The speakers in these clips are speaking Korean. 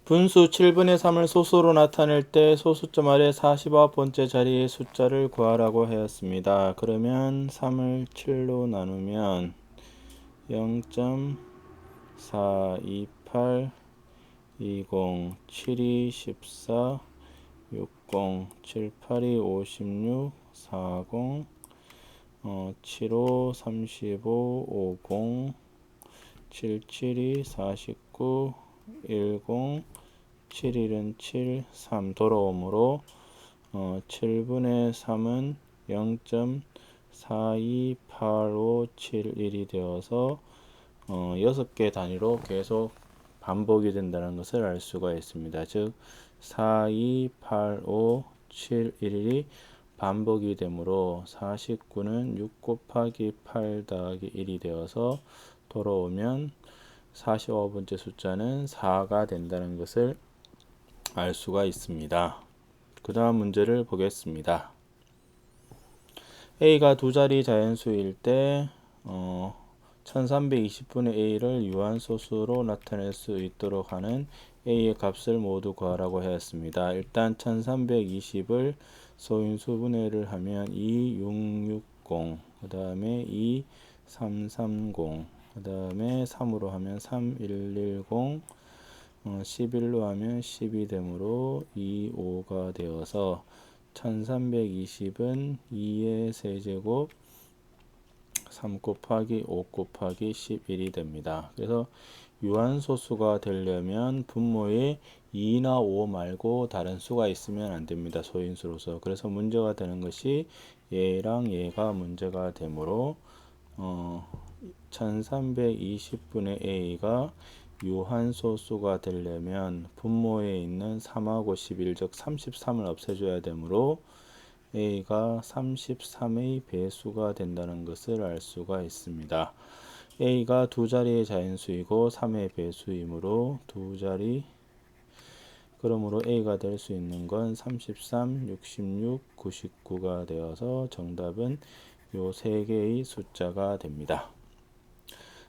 분수 7분의 3을 소수로 나타낼 때 소수점 아래 49번째 자리의 숫자를 구하라고 하였습니다. 그러면 3을 7로 나누면 0.428 20 7이 14 60 78이 56 40 75 35 50 77이 49 10 7일은 7 3 돌아오므로 7분의 3은 0.42857일이 되어서 6개 단위로 계속 반복이 된다는 것을 알 수가 있습니다. 즉 42857일이 반복이 되므로 49는 6 곱하기 8 더하기 1이 되어서 돌아오면 45번째 숫자는 4가 된다는 것을 알 수가 있습니다. 그 다음 문제를 보겠습니다. A가 두 자리 자연수일 때 1320분의 A를 유한소수로 나타낼 수 있도록 하는 A의 값을 모두 구하라고 하였습니다. 일단 1320을 소인수 분해를 하면 2660, 그 다음에 2330, 그 다음에 3으로 하면 3110, 11로 하면 12 되므로 25가 되어서 1320은 2의 세제곱 3 곱하기 5 곱하기 11이 됩니다. 그래서 유한소수가 되려면 분모에 2나 5 말고 다른 수가 있으면 안 됩니다. 소인수로서. 그래서 문제가 되는 것이 얘랑 얘가 문제가 되므로 1320분의 A가 유한소수가 되려면 분모에 있는 3하고 11, 즉 33을 없애줘야 되므로 A가 33의 배수가 된다는 것을 알 수가 있습니다. A가 두 자리의 자연수이고 3의 배수이므로 두 자리, 그러므로 A가 될 수 있는 건 33, 66, 99가 되어서 정답은 요 세 개의 숫자가 됩니다.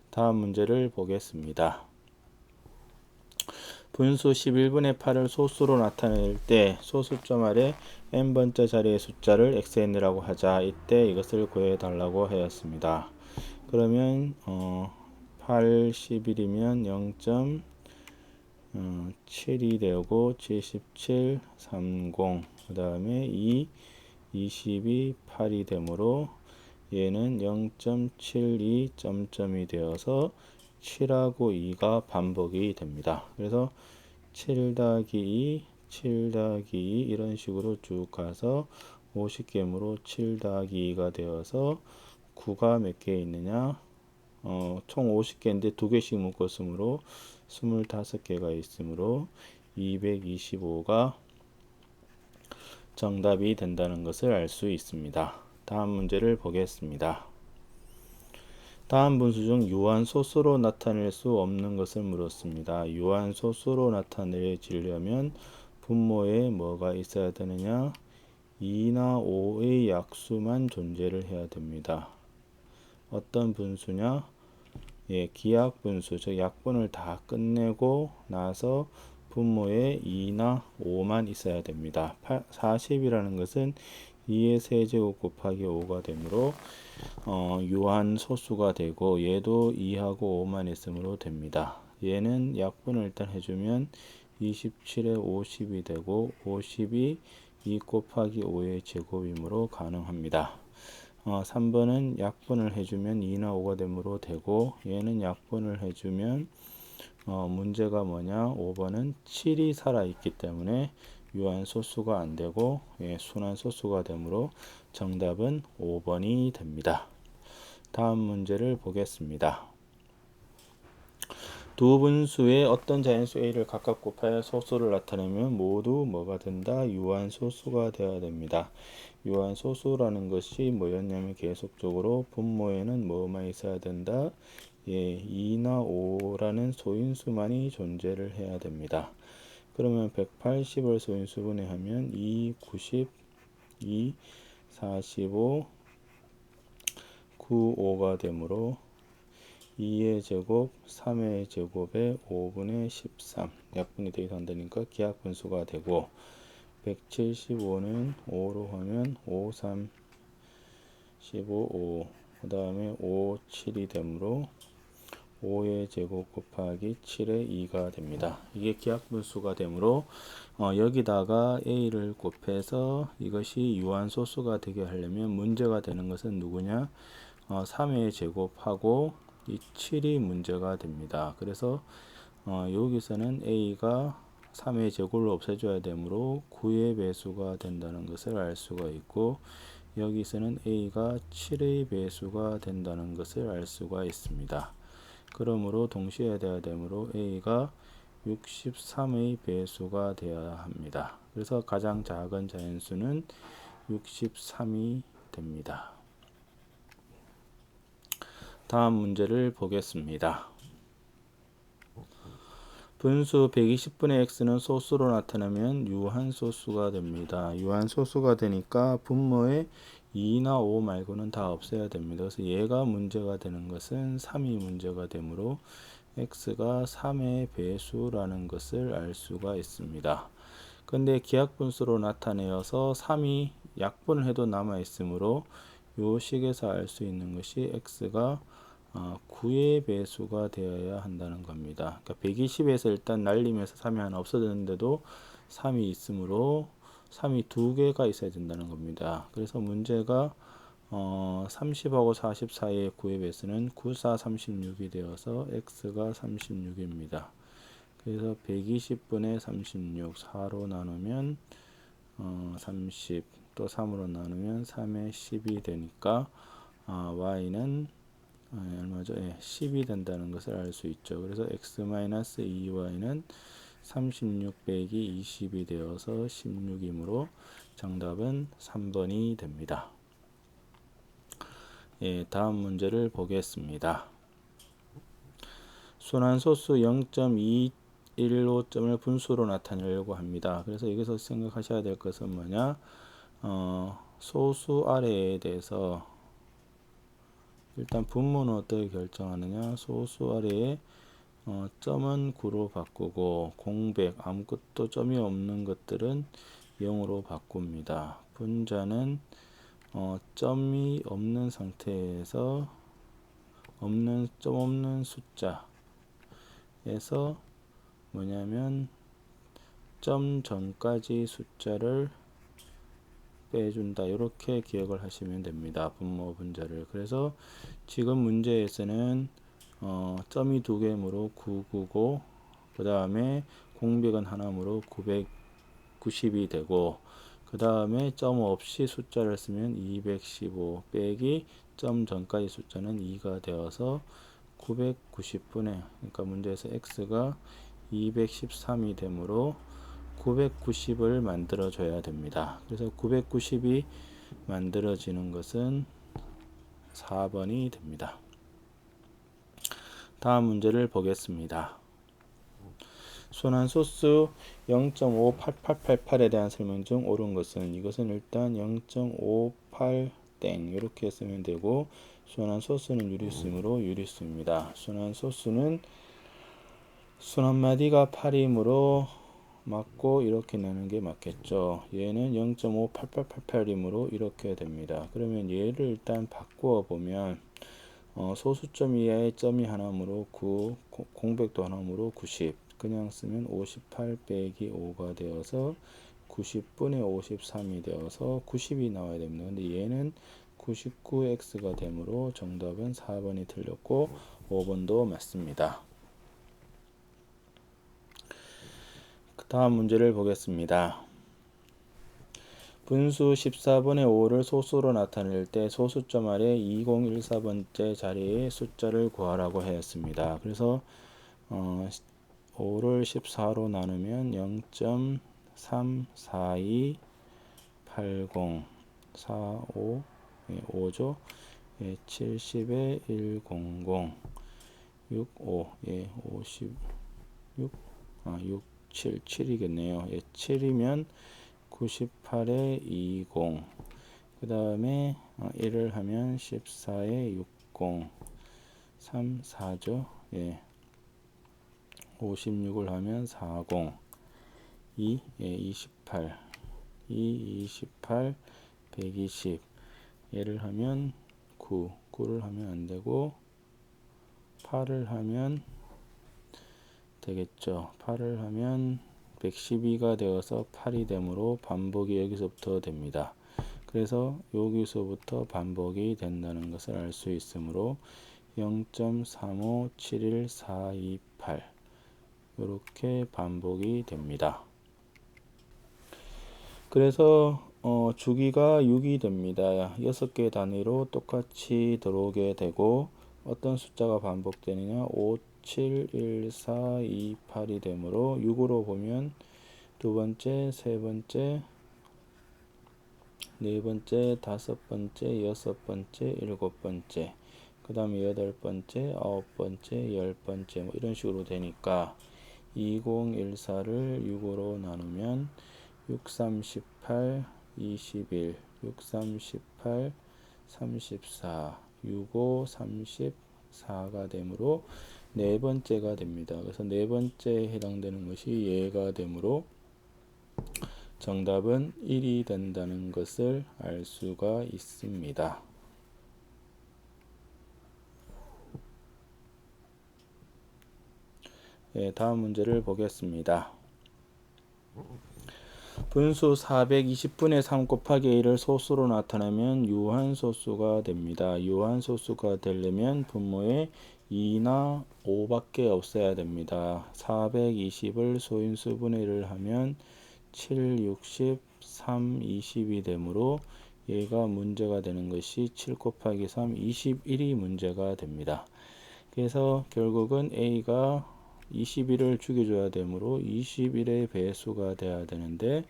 다음 문제를 보겠습니다. 분수 11분의 8을 소수로 나타낼 때 소수점 아래 n번째 자리의 숫자를 xn이라고 하자. 이때 이것을 구해달라고 하였습니다. 그러면 8, 11이면 0.7이 되고 77, 30, 그 다음에 2, 22, 8이 되므로 얘는 0.72 점점이 되어서 7하고 2가 반복이 됩니다. 그래서 7 더하기 2, 7 더하기 2 이런 식으로 쭉 가서 50개므로 7 더하기 2가 되어서 9가 몇 개 있느냐? 총 50개인데 2개씩 묶었으므로 25개가 있으므로 225가 정답이 된다는 것을 알 수 있습니다. 다음 문제를 보겠습니다. 다음 분수 중 유한소수로 나타낼 수 없는 것을 물었습니다. 유한소수로 나타내지려면 분모에 뭐가 있어야 되느냐? 2나 5의 약수만 존재를 해야 됩니다. 어떤 분수냐? 기약분수, 즉 약분을 다 끝내고 나서 분모에 2나 5만 있어야 됩니다. 40이라는 것은 2의 세제곱 곱하기 5가 되므로 유한소수가 되고 얘도 2하고 5만 있으므로 됩니다. 얘는 약분을 일단 해주면 27에 50이 되고 50이 2 곱하기 5의 제곱이므로 가능합니다. 3번은 약분을 해주면 2나 5가 되므로 되고 얘는 약분을 해주면 문제가 뭐냐? 5번은 7이 살아있기 때문에 유한소수가 안되고 순환소수가 되므로 정답은 5번이 됩니다. 다음 문제를 보겠습니다. 두 분수의 어떤 자연수 A를 각각 곱하여 소수를 나타내면 모두 뭐가 된다? 유한소수가 되어야 됩니다. 유한소수라는 것이 뭐였냐면 계속적으로 분모에는 뭐만 있어야 된다? 2나 5라는 소인수만이 존재를 해야 됩니다. 그러면 180을 소인수 분해하면 2, 90, 2, 45, 9, 5가 되므로 2의 제곱, 3의 제곱에 5분의 13, 약분이 더 이상 안 되니까 기하 분수가 되고 175는 5로 하면 5, 3, 15, 5. 그 다음에 5, 7이 되므로 5의 제곱 곱하기 7의 2가 됩니다. 이게 기하분수가 되므로 여기다가 a를 곱해서 이것이 유한소수가 되게 하려면 문제가 되는 것은 누구냐? 3의 제곱하고 이 7이 문제가 됩니다. 그래서 여기서는 a가 3의 제곱을 없애줘야 되므로 9의 배수가 된다는 것을 알 수가 있고 여기서는 a가 7의 배수가 된다는 것을 알 수가 있습니다. 그러므로 동시에 돼야 되므로 a가 63의 배수가 되어야 합니다. 그래서 가장 작은 자연수는 63이 됩니다. 다음 문제를 보겠습니다. 분수 120분의 x는 소수로 나타나면 유한소수가 됩니다. 유한소수가 되니까 분모에 2나 5 말고는 다 없애야 됩니다. 그래서 얘가 문제가 되는 것은 3이 문제가 되므로 x가 3의 배수라는 것을 알 수가 있습니다. 근데 기하분수로 나타내어서 3이 약분을 해도 남아 있으므로 요 식에서 알 수 있는 것이 x가 9의 배수가 되어야 한다는 겁니다. 그러니까 120에서 일단 날리면서 3이 하나 없어졌는데도 3이 있으므로 3이 두 개가 있어야 된다는 겁니다. 그래서 문제가 30하고 40 사이의 9의 배수는 9, 4, 36이 되어서 x가 36입니다. 그래서 120분의 36, 4로 나누면 30, 또 3으로 나누면 3의 10이 되니까 y는 얼마죠? 10이 된다는 것을 알 수 있죠. 그래서 x-2y는 36 빼기 20이 되어서 16이므로 정답은 3번이 됩니다. 다음 문제를 보겠습니다. 순환소수 0.215점을 분수로 나타내려고 합니다. 그래서 여기서 생각하셔야 될 것은 뭐냐? 소수 아래에 대해서 일단 분모는 어떻게 결정하느냐? 소수 아래에 점은 9로 바꾸고 공백 아무것도 점이 없는 것들은 0으로 바꿉니다. 분자는 점이 없는 상태에서 점 없는 숫자에서 뭐냐면 점 전까지 숫자를 빼준다. 이렇게 기억을 하시면 됩니다. 분모 분자를. 그래서 지금 문제에서는 점이 두 개므로 999, 그 다음에 공백은 하나므로 990이 되고, 그 다음에 점 없이 숫자를 쓰면 215 빼기 점 전까지 숫자는 2가 되어서 990분의, 그러니까 문제에서 x가 213이 되므로 990을 만들어 줘야 됩니다. 그래서 990이 만들어지는 것은 4번이 됩니다. 다음 문제를 보겠습니다. 순환소수 0.58888에 대한 설명 중 옳은 것은, 이것은 일단 0.58 땡 이렇게 쓰면 되고, 순환소수는 유리수이므로 유리수입니다. 순환소수는 순환마디가 8이므로 맞고 이렇게 내는 게 맞겠죠. 얘는 0.58888이므로 이렇게 됩니다. 그러면 얘를 일단 바꾸어 보면 소수점 이하의 점이 하나므로 9, 공백도 하나므로 90, 그냥 쓰면 58 빼기 5가 되어서 90분의 53이 되어서 90이 나와야 됩니다. 근데 얘는 99x가 되므로 정답은 4번이 틀렸고 5번도 맞습니다. 다음 문제를 보겠습니다. 분수 14분의 5를 소수로 나타낼 때 소수점 아래 2014번째 자리의 숫자를 구하라고 했습니다. 그래서 5를 14로 나누면 0.34280 45 5죠. 70에 100 65 56 67이겠네요. 7이면 98에 20, 그 다음에 1을 하면 14에 60, 3, 4죠. 5, 56을 하면 40, 28, 28, 120, 얘를 하면 9를 하면 안 되고 8을 하면 되겠죠. 8을 하면 112가 되어서 8이 되므로 반복이 여기서부터 됩니다. 그래서 여기서부터 반복이 된다는 것을 알 수 있으므로 0.3571428 이렇게 반복이 됩니다. 그래서 주기가 6이 됩니다. 6개 단위로 똑같이 들어오게 되고 어떤 숫자가 반복되느냐 5, 7, 1, 4, 2, 8이 되므로 6으로 보면 두 번째, 세 번째, 네 번째, 다섯 번째, 여섯 번째, 일곱 번째, 그 다음에 여덟 번째, 아홉 번째, 열 번째 뭐 이런 식으로 되니까 2014를 6으로 나누면 6, 3, 18, 21, 6, 3, 18, 34, 6, 5, 34가 되므로 네 번째가 됩니다. 그래서 네 번째에 해당되는 것이 얘가 되므로 정답은 1이 된다는 것을 알 수가 있습니다. 네, 다음 문제를 보겠습니다. 분수 420분의 3 곱하기 a를 소수로 나타내면 유한소수가 됩니다. 유한소수가 되려면 분모에 2나 5밖에 없어야 됩니다. 420을 소인수분의 1을 하면 7, 60, 3, 20이 되므로 얘가 문제가 되는 것이 7 곱하기 3, 21이 문제가 됩니다. 그래서 결국은 a가 21을 죽여줘야 되므로 21의 배수가 돼야 되는데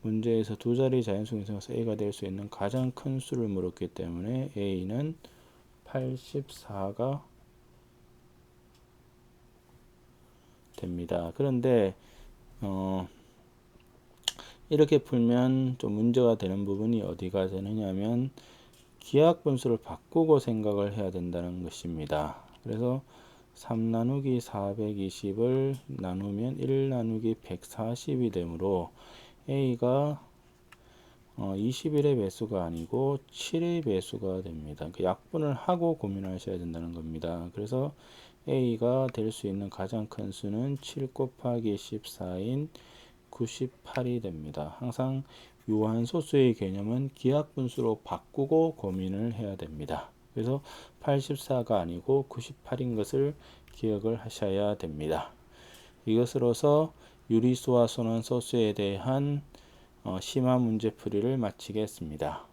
문제에서 두 자리 자연수 중에서 a가 될 수 있는 가장 큰 수를 물었기 때문에 a는 84가 됩니다. 그런데 이렇게 풀면 좀 문제가 되는 부분이 어디가 되느냐면 기하 분수를 바꾸고 생각을 해야 된다는 것입니다. 그래서 3 나누기 420을 나누면 1 나누기 140이 되므로 a가 21의 배수가 아니고 7의 배수가 됩니다. 약분을 하고 고민하셔야 된다는 겁니다. 그래서 a가 될 수 있는 가장 큰 수는 7 곱하기 14인 98이 됩니다. 항상 유한소수의 개념은 기하분수로 바꾸고 고민을 해야 됩니다. 그래서 84가 아니고 98인 것을 기억을 하셔야 됩니다. 이것으로서 유리수와 순환소수에 대한 심화 문제풀이를 마치겠습니다.